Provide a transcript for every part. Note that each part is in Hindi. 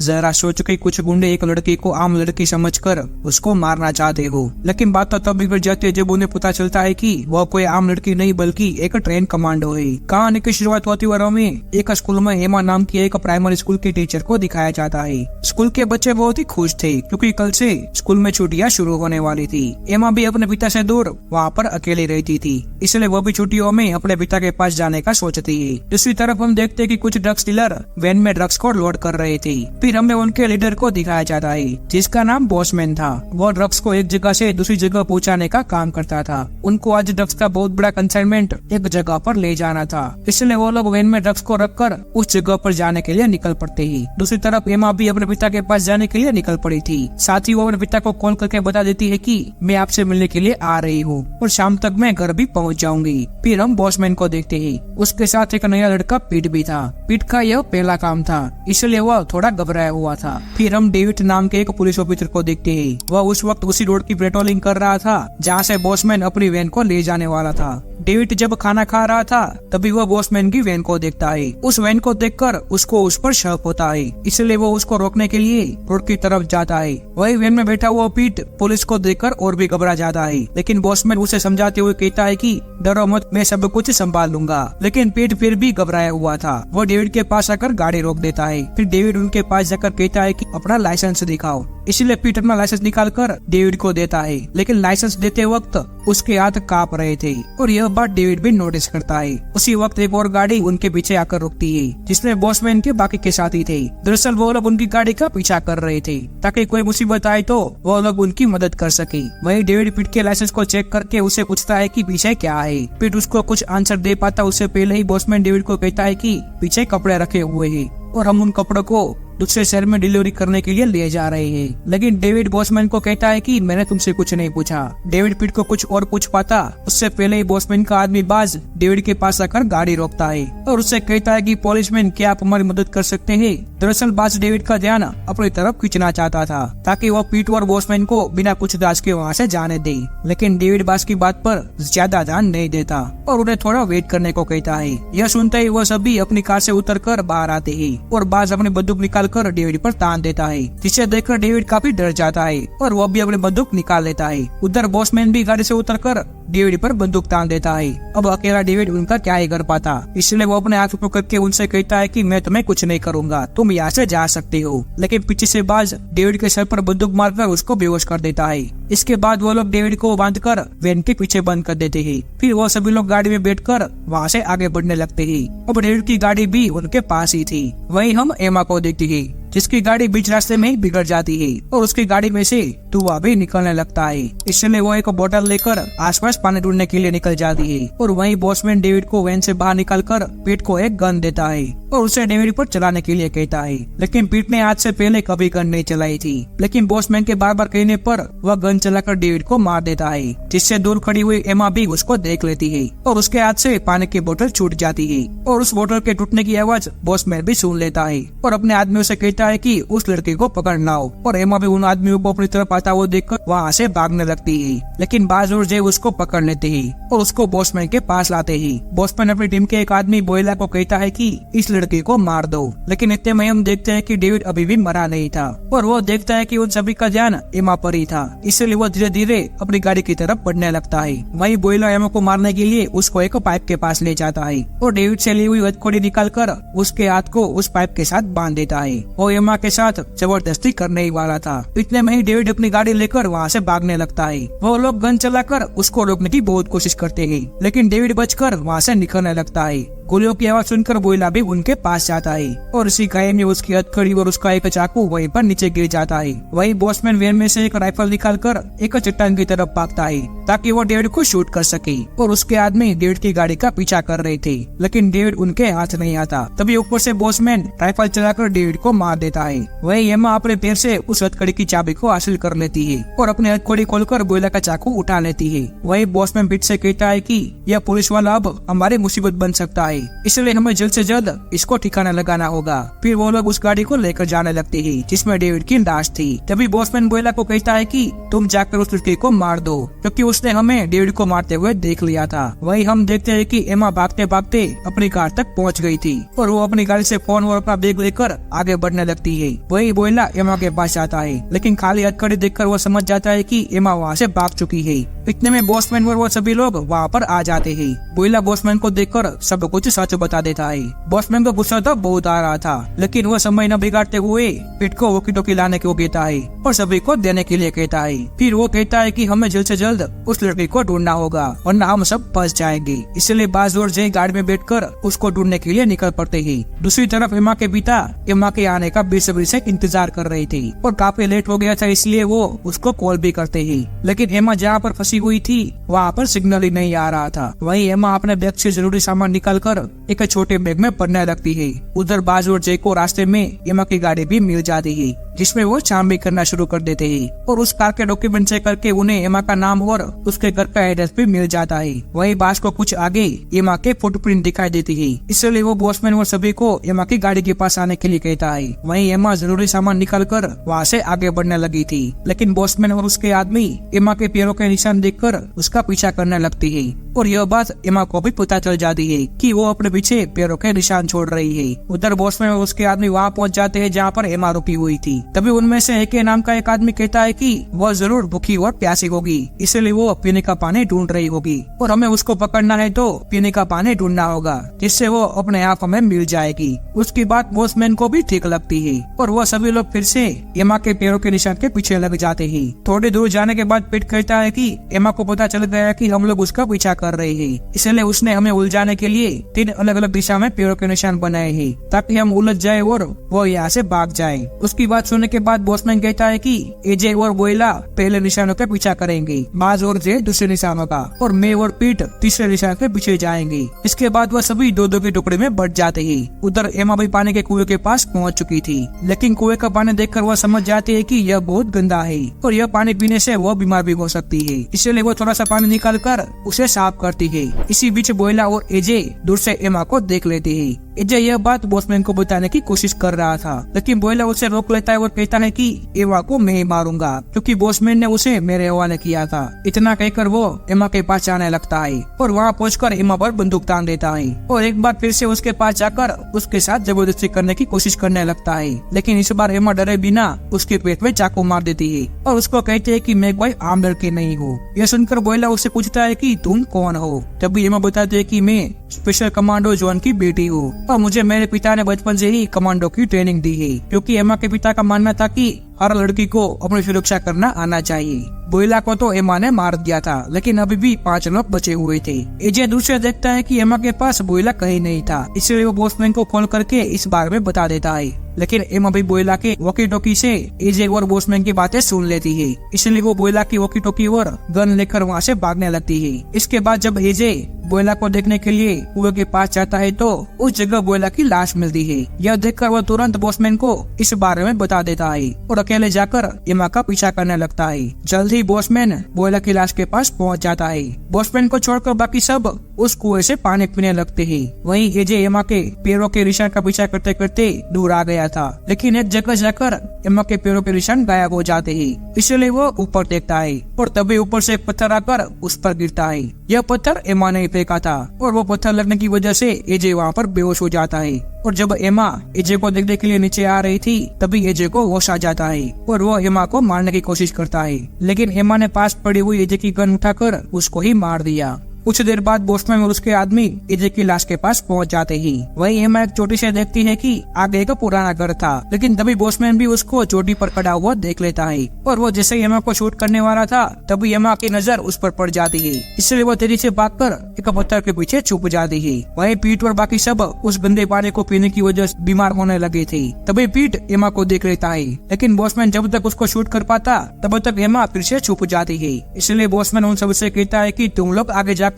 जरा सोच के कुछ गुंडे एक लड़की को आम लड़की समझकर उसको मारना चाहते हो, लेकिन बात तो तब बिगड़ जाती है जब उन्हें पता चलता है कि वह कोई आम लड़की नहीं बल्कि एक ट्रेन कमांडो है। कहानी की शुरुआत होती वारों में एक स्कूल में हेमा नाम की एक प्राइमरी स्कूल के टीचर को दिखाया जाता है। स्कूल के बच्चे बहुत ही खुश थे क्योंकि कल से स्कूल में छुट्टियां शुरू होने वाली थी। हेमा भी अपने पिता से दूर वहाँ पर अकेली रहती थी, इसलिए वो भी छुट्टियों में अपने पिता के पास जाने का सोचती है। दूसरी तरफ हम देखते कि कुछ ड्रग्स डीलर वैन में ड्रग्स को लोड कर रहे थे। फिर हमें उनके लीडर को दिखाया जाता है जिसका नाम बॉसमैन था। वो ड्रग्स को एक जगह से दूसरी जगह पहुँचाने का काम करता था। उनको आज ड्रग्स का बहुत बड़ा कंसाइनमेंट एक जगह पर ले जाना था, इसलिए वो लोग वैन में ड्रग्स को रखकर उस जगह पर जाने के लिए निकल पड़ते ही। दूसरी तरफ हेमा भी अपने पिता के पास जाने के लिए निकल पड़ी थी। साथ ही वो अपने पिता को कॉल करके बता देती है कि मैं आपसे मिलने के लिए आ रही हूँ और शाम तक मैं घर भी पहुँच जाऊंगी। फिर हम बॉसमैन को देखते ही उसके साथ एक नया लड़का पीट भी था। पीट का यह पहला काम था, इसलिए वह थोड़ा घबराया हुआ था। फिर हम डेविड नाम के एक पुलिस ऑफिसर को देखते हैं। वह उस वक्त उसी रोड की पेट्रोलिंग कर रहा था जहाँ से बॉसमैन अपनी वैन को ले जाने वाला था। डेविड जब खाना खा रहा था तभी वह बॉसमैन की वैन को देखता है। उस वैन को देखकर उसको उस पर शक होता है, इसलिए वो उसको रोकने के लिए रोड की तरफ जाता है। वही वैन में बैठा हुआ पीट पुलिस को देखकर और भी घबरा जाता है, लेकिन बॉसमैन उसे समझाते हुए कहता है कि डरो मत, मैं सब कुछ संभाल लूंगा। लेकिन पीट फिर भी घबराया हुआ था। वो डेविड के पास आकर गाड़ी रोक देता है। फिर डेविड उनके पास जाकर कहता है कि अपना लाइसेंस दिखाओ। इसलिए पीट अपना लाइसेंस निकालकर डेविड को देता है, लेकिन लाइसेंस देते वक्त उसके हाथ कांप रहे थे और यह बात डेविड भी नोटिस करता है। उसी वक्त एक और गाड़ी उनके पीछे आकर रुकती है जिसमें बॉसमैन के बाकी के साथी थे। दरअसल वो लोग उनकी गाड़ी का पीछा कर रहे थे ताकि कोई मुसीबत आए तो वो लोग उनकी मदद कर सके। वही डेविड पीट के लाइसेंस को चेक करके उसे पूछता है कि पीछे क्या है। पीट उसको कुछ आंसर दे पाता उससे पहले ही बॉसमैन डेविड को कहता है कि पीछे कपड़े रखे हुए हैं और हम उन कपड़ों को दूसरे शहर में डिलीवरी करने के लिए ले जा रहे हैं। लेकिन डेविड बॉसमैन को कहता है कि मैंने तुमसे कुछ नहीं पूछा। डेविड पीट को कुछ और पूछ पाता उससे पहले ही बॉसमैन का आदमी बाज डेविड के पास आकर गाड़ी रोकता है और उससे कहता है कि पुलिसमैन क्या आप हमारी मदद कर सकते हैं। दरअसल बाज डेविड का ध्यान अपनी तरफ खींचना चाहता था ताकि वो पीट और बॉसमैन को बिना पूछताछ के वहाँ से जाने दे, लेकिन डेविड बाज की बात पर ज्यादा ध्यान नहीं देता और उन्हें थोड़ा वेट करने को कहता है। यह सुनते ही वो सभी अपनी कार से उतरकर बाहर आते हैं और बाज अपनी बंदूक निकाल कर डेविड पर तान देता है, जिसे देखकर डेविड काफी डर जाता है और वो भी अपनी बंदूक निकाल लेता है। उधर बॉसमैन भी गाड़ी से उतरकर डेविड पर बंदूक तान देता है। अब अकेला डेविड उनका क्या ही कर पाता, इसलिए वो अपने हाथ पकड़ के उनसे कहता है कि मैं तुम्हें कुछ नहीं करूंगा, तुम यहाँ से जा सकते हो। लेकिन पीछे से बाज डेविड के सर पर बंदूक मारकर उसको बेहोश कर देता है। इसके बाद वो लोग डेविड को बांधकर वैन के पीछे बंद कर देते हैं। फिर वो सभी लोग गाड़ी में बैठकर वहाँ से आगे बढ़ने लगते हैं। अब डेविड की गाड़ी भी उनके पास ही थी। वहीं हम एमा को देखते हैं जिसकी गाड़ी बीच रास्ते में ही बिगड़ जाती है और उसकी गाड़ी में से धुआं भी निकलने लगता है। इसलिए वो एक बोतल लेकर आसपास पानी ढूंढने के लिए निकल जाती है और वहीं बॉसमैन डेविड को वैन से बाहर निकालकर पीट को एक गन देता है और उसे डेविड पर चलाने के लिए कहता है। लेकिन पीट ने आज से पहले कभी गन नहीं चलाई थी, लेकिन बॉसमैन के बार बार कहने पर वह गन चलाकर डेविड को मार देता है, जिससे दूर खड़ी हुई एमा भी उसको देख लेती है और उसके हाथ से पानी की बोतल छूट जाती है और उस बोतल के टूटने की आवाज बॉसमैन भी सुन लेता है और अपने आदमियों से कहता है कि उस लड़के को पकड़ना हो। और एमा भी उन आदमियों को अपनी तरफ आता हुआ देखकर वहाँ से भागने लगती है, लेकिन बाज और जय उसको पकड़ लेते हैं और उसको बॉसमैन के पास लाते हैं। बॉसमैन अपनी टीम के एक आदमी बोयला को कहता है कि इस लड़के को मार दो, लेकिन इतने में हम देखते हैं कि डेविड अभी भी मरा नहीं था और वो देखता है कि उन सभी का ध्यान एमा पर ही था, इसलिए वो धीरे धीरे अपनी गाड़ी की तरफ बढ़ने लगता है। वही बोयला एमा को मारने के लिए उसको एक पाइप के पास ले जाता है और डेविड से ली हुई हथकड़ी निकालकर उसके हाथ को उस पाइप के साथ बांध देता है। वो एमा के साथ जबरदस्ती करने ही वाला था। इतने में ही डेविड अपनी गाड़ी लेकर वहाँ से भागने लगता है। वो लोग गन चलाकर उसको रोकने की बहुत कोशिश करते हैं, लेकिन डेविड बचकर वहाँ से निकलने लगता है। गोलियों की आवाज सुनकर बोयला भी उनके पास जाता है और इसी गाय में उसकी हथकड़ी और उसका एक चाकू वहीं पर नीचे गिर जाता है। वही बॉसमैन वैन में से एक राइफल निकालकर एक चट्टान की तरफ भागता है ताकि वो डेविड को शूट कर सके और उसके आदमी डेविड की गाड़ी का पीछा कर रहे थे, लेकिन डेविड उनके हाथ नहीं आता। तभी ऊपर से बॉसमैन राइफल चलाकर डेविड को मार देता है। वही एमा अपने पैर से उस हथकड़ी की चाबी को हासिल कर लेती है और अपने हथकड़ी खोलकर बोयला का चाकू उठा लेती है। वही बॉसमैन पीठ से कहता है कि यह पुलिस वाला अब हमारी मुसीबत बन सकता है है, इसलिए हमें जल्द से जल्द इसको ठिकाना लगाना होगा। फिर वो लोग उस गाड़ी को लेकर जाने लगते हैं जिसमें डेविड की लाश थी। तभी बॉसमैन बोयला को कहता है कि तुम जाकर उस लड़की को मार दो, क्योंकि उसने हमें डेविड को मारते हुए देख लिया था। वही हम देखते हैं कि एमा भागते भागते अपनी कार तक पहुंच गई थी और वो अपनी गाड़ी से फोन और अपना बैग लेकर आगे बढ़ने लगती है। वही बोयला एमा के पास जाता है, लेकिन खाली हथकड़ी देखकर वो समझ जाता है कि एमा वहाँ से भाग चुकी है। इतने में बॉसमैन और वो सभी लोग वहाँ पर आ जाते हैं। बोयला बॉसमैन को देखकर सब कुछ सच बता देता है। बॉसमैन को गुस्सा तो बहुत आ रहा था, लेकिन वो समय न बिगाड़ते हुए पिट को वॉकी टॉकी लाने को कहता है और सभी को देने के लिए कहता है। फिर वो कहता है कि हमें जल्द से जल्द उस लड़की को ढूंढना होगा, वरना हम सब फंस जाएंगे। इसलिए बाज और जय गाड़ी में बैठकर उसको ढूंढने के लिए निकल पड़ते हैं। दूसरी तरफ एमा के पिता एमा के आने का बेसब्री से इंतजार कर रहे थे और काफी लेट हो गया था, इसलिए वो उसको कॉल भी करते हैं। लेकिन एमा जहाँ पर फंसी हुई थी वहाँ पर सिग्नल ही नहीं आ रहा था। वही एमा अपने बैग से जरूरी सामान निकालकर एक छोटे बैग में भरने लगती है। उधर बाज और जय को रास्ते में एमा की गाड़ी भी मिल जाती है, जिसमें वो छानबीन करना शुरू कर देते हैं और उस कार के डॉक्यूमेंट चेक करके उन्हें एमा का नाम और उसके घर का एड्रेस भी मिल जाता है। वही बाज को कुछ आगे एमा के फुटप्रिंट दिखाई देती है, इसलिए वो बॉसमैन और सभी को एमा की गाड़ी के पास आने के लिए कहता है। वही एमा जरूरी सामान निकाल कर वहाँ से आगे बढ़ने लगी थी, लेकिन बॉसमैन और उसके आदमी एमा के पैरों के निशान देखकर उसका पीछा करने लगती है और यह बात एमा को भी पता चल जाती है कि वो अपने पीछे पैरों के निशान छोड़ रही है। उधर बॉसमैन और उसके आदमी वहाँ पहुँच जाते हैं जहाँ पर एमा रुकी हुई थी। तभी उनमें से एक नाम का एक आदमी कहता है कि वह जरूर भूखी और प्यासी होगी, इसलिए वो पीने का पानी ढूंढ रही होगी और हमें उसको पकड़ना है तो पीने का पानी ढूंढना होगा, जिससे वो अपने आप हमें मिल जाएगी। उसकी बात बॉसमैन को भी ठीक लगती है और वो सभी लोग फिर से एमा के पैरों के निशान के पीछे लग जाते हैं। थोड़ी दूर जाने के बाद पिट कहता है कि एमा को पता चल गया कि हम लोग उसका पीछा कर रहे हैं, इसलिए उसने हमें उलझाने के लिए 3 अलग अलग दिशा में पैरों के निशान बनाए हैं ताकि हम उलझ जाए और वो यहाँ से भाग जाए। उसकी बात सुनने के बाद बॉसमैन कहता है कि एजे और बोयला पहले निशानों का पीछा करेंगे, बाज और जय दूसरे निशानों का और मैं और पीट तीसरे निशान के पीछे जाएंगे। इसके बाद वह सभी 2-2 के टुकड़े में बढ़ जाते हैं। उधर एमा भी पानी के कुएं के पास पहुंच चुकी थी, लेकिन कुएं का पानी देखकर वह समझ जाती है कि यह बहुत गंदा है और यह पानी पीने से वह बीमार भी हो सकती है, इसलिए वो थोड़ा सा पानी निकाल कर उसे साफ करती है। इसी बीच बोयला और एजे दूर से एमा को देख लेते हैं। एजे यह बात बॉसमैन को बताने की कोशिश कर रहा था, लेकिन बोयला उसे रोक लेता है और कहता है कि एमा को मैं ही मारूंगा, क्योंकि बॉसमैन ने उसे मेरे हवाले किया था। इतना कहकर वो एमा के पास जाने लगता है और वहाँ पहुंचकर एमा पर बंदूक तान देता है और एक बार फिर से उसके पास जाकर उसके साथ जबरदस्ती करने की कोशिश करने लगता है। लेकिन इस बार एमा डरे बिना उसके पेट में चाकू मार देती है और उसको कहते है कि मैं कोई आम लड़की नहीं हूँ। यह सुनकर बोयला उससे पूछता है कि तुम कौन हो। तभी एमा बताती है कि मैं स्पेशल कमांडो जॉन की बेटी हूँ और मुझे मेरे पिता ने बचपन से ही कमांडो की ट्रेनिंग दी है, क्योंकि एमा के पिता का मानना था कि हर लड़की को अपनी सुरक्षा करना आना चाहिए। बोयला को तो एमा ने मार दिया था, लेकिन अभी भी 5 लोग बचे हुए थे। एजे दूसरे देखता है कि एमा के पास बोयला कहीं नहीं था, इसलिए वो बॉसमैन को कॉल करके इस बारे में बता देता है। लेकिन एमा भी बोयला के वॉकी टॉकी से एजे और बॉसमैन की बातें सुन लेती है, इसलिए वो बोयला की वॉकी टॉकी और गन लेकर वहाँ से भागने लगती है। इसके बाद जब एजे बोयला को देखने के लिए कुएं के पास जाता है तो उस जगह बोयला की लाश मिलती है। यह देखकर वह तुरंत बॉसमैन को इस बारे में बता देता है और अकेले जाकर एमा का पीछा करने लगता है। जल्द ही बॉसमैन बोयला की लाश के पास पहुंच जाता है। बॉसमैन को छोड़कर बाकी सब उस कुएं से पानी पीने लगते हैं। वहीं एजे एमा के पैरों के निशान का पीछा करते करते दूर आ गया था, लेकिन एक जगह जाकर एमा के पैरों के निशान गायब हो जाते हैं, इसलिए वो ऊपर देखता है और तभी ऊपर से एक पत्थर आकर उस पर गिरता है। यह पत्थर एमा ने फेंका था और वो पत्थर लगने की वजह से एजे वहाँ पर बेहोश हो जाता है। और जब एमा एजे को देखने के लिए नीचे आ रही थी तभी एजे को होश आ जाता है और वो एमा को मारने की कोशिश करता है, लेकिन एमा ने पास पड़ी हुई एजे की गन उठाकर उसको ही मार दिया। कुछ देर बाद बॉसमैन और उसके आदमी एजे की लाश के पास पहुंच जाते हैं। वहीं एमा एक चोटी से देखती है कि आगे एक पुराना घर था, लेकिन तभी बॉसमैन भी उसको चोटी पर खड़ा हुआ देख लेता है और वो जैसे ही एमा को शूट करने वाला था तभी एमा की नजर उस पर पड़ जाती है, इसलिए वो तेजी से भागकर एक पत्थर के पीछे छुप जाती है। वहीं पीट और बाकी सब उस गंदे पानी को पीने की वजह से बीमार होने लगे थे। तभी पीट एमा को देख लेता है, लेकिन बॉसमैन जब तक उसको शूट कर पाता तब तक एमा फिर से छुप जाती है। इसलिए बॉसमैन उन सबसे कहता है कि तुम लोग आगे जाकर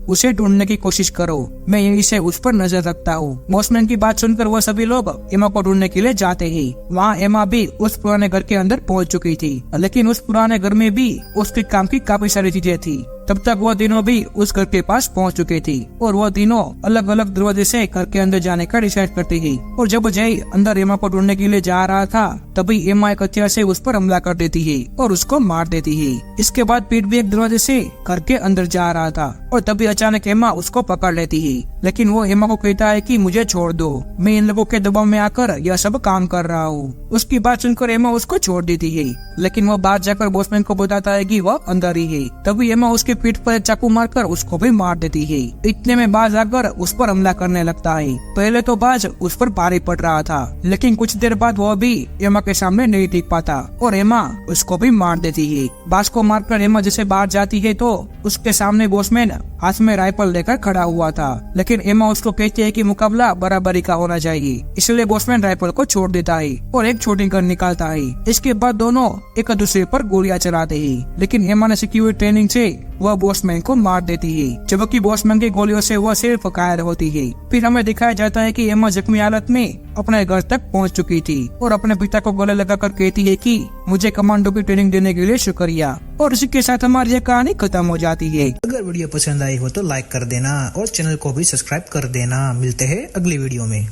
उसे ढूंढने की कोशिश करो, मैं यहीं से उस पर नजर रखता हूँ। बॉसमैन की बात सुनकर वो सभी लोग एमा को ढूंढने के लिए जाते हैं। वहाँ एमा भी उस पुराने घर के अंदर पहुँच चुकी थी, लेकिन उस पुराने घर में भी उसके काम की काफी सारी चीजें थी। तब तक वह तीनों भी उस घर के पास पहुंच चुके थे और वह तीनों अलग अलग दरवाजे से घर के अंदर जाने का डिसाइड करते हैं। और जब जय अंदर एमा को ढूंढने के लिए जा रहा था तभी एमा एक हथियार से उस पर हमला कर देती है और उसको मार देती है। इसके बाद पीट भी एक दरवाजे से घर के अंदर जा रहा था और तभी अचानक एमा उसको पकड़ लेती है, लेकिन वो एमा को कहता है कि मुझे छोड़ दो, मैं इन लोगों के दबाव में आकर यह सब काम कर रहा हूँ। उसकी बात सुनकर एमा उसको छोड़ देती है, लेकिन वो बाहर जाकर बॉसमैन को बताता है कि वह अंदर ही है। तभी एमा उसके पीठ पर एक चाकू मारकर उसको भी मार देती है। इतने में बाज आकर उस पर हमला करने लगता है। पहले तो बाज उस पर भारी पड़ रहा था, लेकिन कुछ देर बाद वह भी एमा के सामने नहीं टिक पाता और एमा उसको भी मार देती है। बाज को मारकर एमा जैसे बाहर जाती है तो उसके सामने बॉसमैन हाथ में राइफल लेकर खड़ा हुआ था, लेकिन एमा उसको कहती है कि मुकाबला बराबरी का होना चाहिए, इसलिए बॉसमैन राइफल को छोड़ देता है और एक छोटी गन निकालता है। इसके बाद दोनों एक दूसरे पर गोलियां चलाते हैं, लेकिन एमा ने सीखी हुई ट्रेनिंग से वह बॉसमैन को मार देती है, जबकि बॉसमैन की गोलियों से वह सिर्फ घायल होती है। फिर हमें दिखाया जाता है कि एमा जख्मी हालत में अपने घर तक पहुंच चुकी थी और अपने पिता को गले लगाकर कहती है कि मुझे कमांडो की ट्रेनिंग देने के लिए शुक्रिया। और इसी के साथ हमारी यह कहानी खत्म हो जाती है। अगर वीडियो पसंद आई हो तो लाइक कर देना और चैनल को भी सब्सक्राइब कर देना। मिलते हैं अगली वीडियो में।